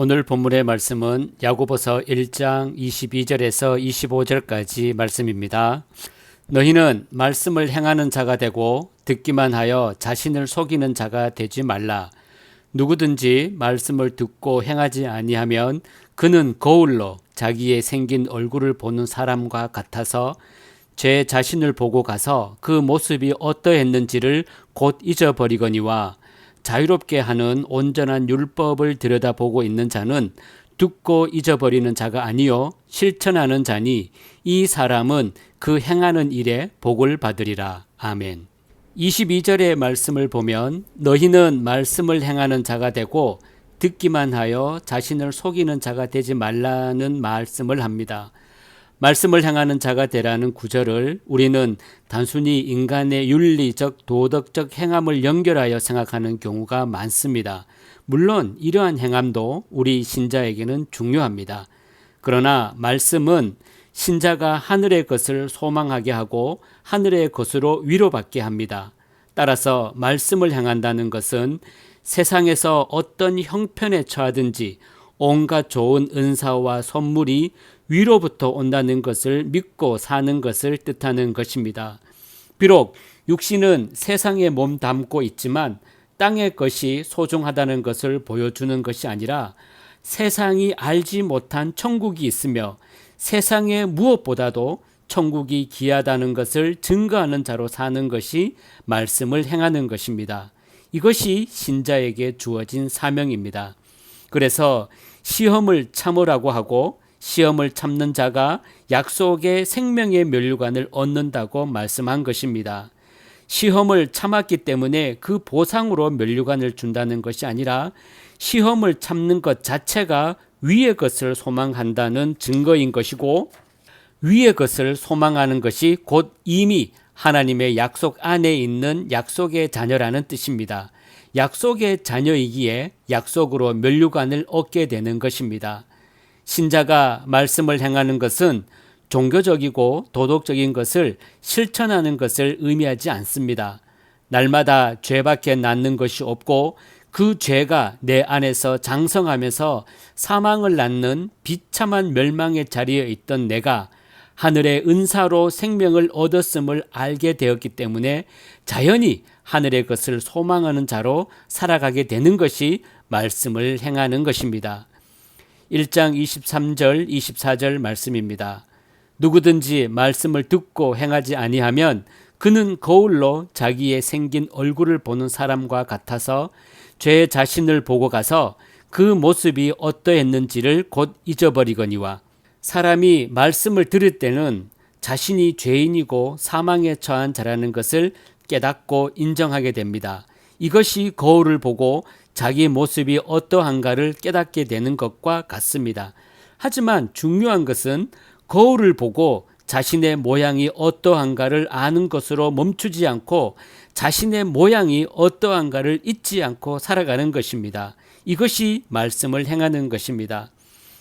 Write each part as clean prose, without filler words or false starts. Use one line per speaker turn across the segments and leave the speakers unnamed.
오늘 본문의 말씀은 야고보서 1장 22절에서 25절까지 말씀입니다. 너희는 말씀을 행하는 자가 되고 듣기만 하여 자신을 속이는 자가 되지 말라. 누구든지 말씀을 듣고 행하지 아니하면 그는 거울로 자기의 생긴 얼굴을 보는 사람과 같아서 제 자신을 보고 가서 그 모습이 어떠했는지를 곧 잊어버리거니와 자유롭게 하는 온전한 율법을 들여다보고 있는 자는 듣고 잊어버리는 자가 아니요 실천하는 자니 이 사람은 그 행하는 일에 복을 받으리라. 아멘. 22절의 말씀을 보면 너희는 말씀을 행하는 자가 되고 듣기만 하여 자신을 속이는 자가 되지 말라는 말씀을 합니다. 말씀을 행하는 자가 되라는 구절을 우리는 단순히 인간의 윤리적, 도덕적 행함을 연결하여 생각하는 경우가 많습니다. 물론 이러한 행함도 우리 신자에게는 중요합니다. 그러나 말씀은 신자가 하늘의 것을 소망하게 하고 하늘의 것으로 위로받게 합니다. 따라서 말씀을 행한다는 것은 세상에서 어떤 형편에 처하든지 온갖 좋은 은사와 선물이 위로부터 온다는 것을 믿고 사는 것을 뜻하는 것입니다. 비록 육신은 세상에 몸 담고 있지만 땅의 것이 소중하다는 것을 보여주는 것이 아니라 세상이 알지 못한 천국이 있으며 세상의 무엇보다도 천국이 귀하다는 것을 증거하는 자로 사는 것이 말씀을 행하는 것입니다. 이것이 신자에게 주어진 사명입니다. 그래서 시험을 참으라고 하고 시험을 참는 자가 약속의 생명의 면류관을 얻는다고 말씀한 것입니다. 시험을 참았기 때문에 그 보상으로 면류관을 준다는 것이 아니라 시험을 참는 것 자체가 위의 것을 소망한다는 증거인 것이고 위의 것을 소망하는 것이 곧 이미 하나님의 약속 안에 있는 약속의 자녀라는 뜻입니다. 약속의 자녀이기에 약속으로 면류관을 얻게 되는 것입니다. 신자가 말씀을 행하는 것은 종교적이고 도덕적인 것을 실천하는 것을 의미하지 않습니다. 날마다 죄밖에 낳는 것이 없고 그 죄가 내 안에서 장성하면서 사망을 낳는 비참한 멸망의 자리에 있던 내가 하늘의 은사로 생명을 얻었음을 알게 되었기 때문에 자연히 하늘의 것을 소망하는 자로 살아가게 되는 것이 말씀을 행하는 것입니다. 1장 23절 24절 말씀입니다. 누구든지 말씀을 듣고 행하지 아니하면 그는 거울로 자기의 생긴 얼굴을 보는 사람과 같아서 제 자신을 보고 가서 그 모습이 어떠했는지를 곧 잊어버리거니와 사람이 말씀을 들을 때는 자신이 죄인이고 사망에 처한 자라는 것을 깨닫고 인정하게 됩니다. 이것이 거울을 보고 자기 모습이 어떠한가를 깨닫게 되는 것과 같습니다. 하지만 중요한 것은 거울을 보고 자신의 모양이 어떠한가를 아는 것으로 멈추지 않고 자신의 모양이 어떠한가를 잊지 않고 살아가는 것입니다. 이것이 말씀을 행하는 것입니다.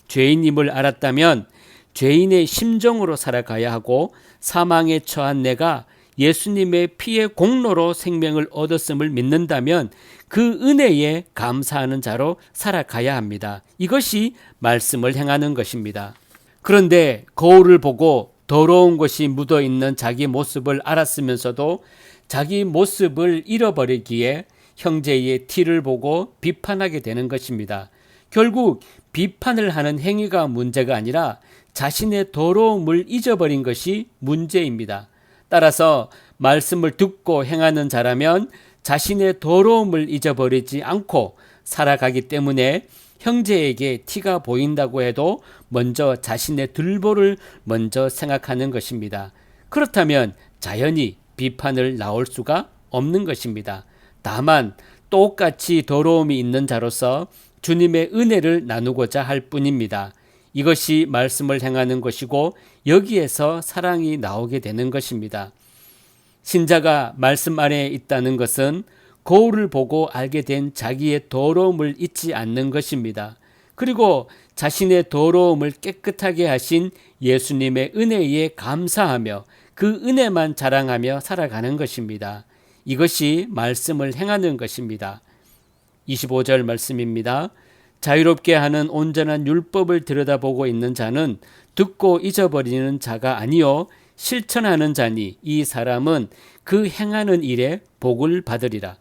죄인임을 알았다면 죄인의 심정으로 살아가야 하고 사망에 처한 내가 예수님의 피의 공로로 생명을 얻었음을 믿는다면 그 은혜에 감사하는 자로 살아가야 합니다. 이것이 말씀을 행하는 것입니다. 그런데 거울을 보고 더러운 것이 묻어있는 자기 모습을 알았으면서도 자기 모습을 잃어버리기에 형제의 티를 보고 비판하게 되는 것입니다. 결국 비판을 하는 행위가 문제가 아니라 자신의 더러움을 잊어버린 것이 문제입니다. 따라서 말씀을 듣고 행하는 자라면 자신의 더러움을 잊어버리지 않고 살아가기 때문에 형제에게 티가 보인다고 해도 먼저 자신의 들보를 먼저 생각하는 것입니다. 그렇다면 자연히 비판을 나올 수가 없는 것입니다. 다만 똑같이 더러움이 있는 자로서 주님의 은혜를 나누고자 할 뿐입니다. 이것이 말씀을 행하는 것이고 여기에서 사랑이 나오게 되는 것입니다. 신자가 말씀 안에 있다는 것은 거울을 보고 알게 된 자기의 더러움을 잊지 않는 것입니다. 그리고 자신의 더러움을 깨끗하게 하신 예수님의 은혜에 감사하며 그 은혜만 자랑하며 살아가는 것입니다. 이것이 말씀을 행하는 것입니다. 25절 말씀입니다. 자유롭게 하는 온전한 율법을 들여다보고 있는 자는 듣고 잊어버리는 자가 아니요 실천하는 자니 이 사람은 그 행하는 일에 복을 받으리라.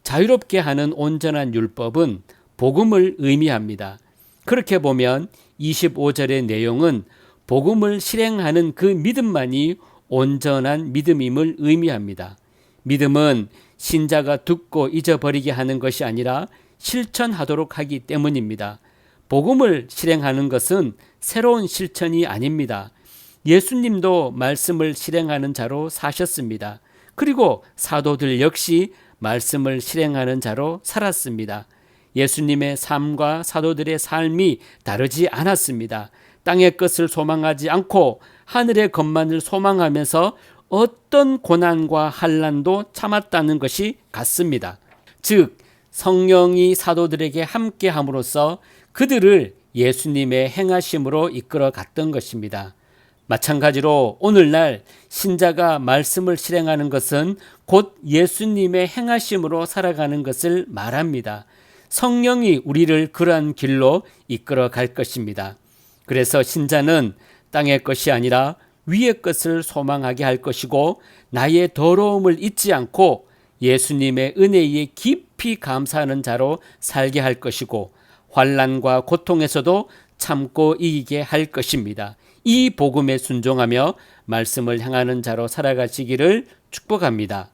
자유롭게 하는 온전한 율법은 복음을 의미합니다. 그렇게 보면 25절의 내용은 복음을 실행하는 그 믿음만이 온전한 믿음임을 의미합니다. 믿음은 신자가 듣고 잊어버리게 하는 것이 아니라 실천하도록 하기 때문입니다. 복음을 실행하는 것은 새로운 실천이 아닙니다. 예수님도 말씀을 실행하는 자로 사셨습니다. 그리고 사도들 역시 말씀을 실행하는 자로 살았습니다. 예수님의 삶과 사도들의 삶이 다르지 않았습니다. 땅의 것을 소망하지 않고 하늘의 것만을 소망하면서 어떤 고난과 환난도 참았다는 것이 같습니다. 즉 성령이 사도들에게 함께함으로써 그들을 예수님의 행하심으로 이끌어 갔던 것입니다. 마찬가지로 오늘날 신자가 말씀을 실행하는 것은 곧 예수님의 행하심으로 살아가는 것을 말합니다. 성령이 우리를 그러한 길로 이끌어 갈 것입니다. 그래서 신자는 땅의 것이 아니라 위의 것을 소망하게 할 것이고 나의 더러움을 잊지 않고 예수님의 은혜에 깊이 감사하는 자로 살게 할 것이고 환난과 고통에서도 참고 이기게 할 것입니다. 이 복음에 순종하며 말씀을 행하는 자로 살아가시기를 축복합니다.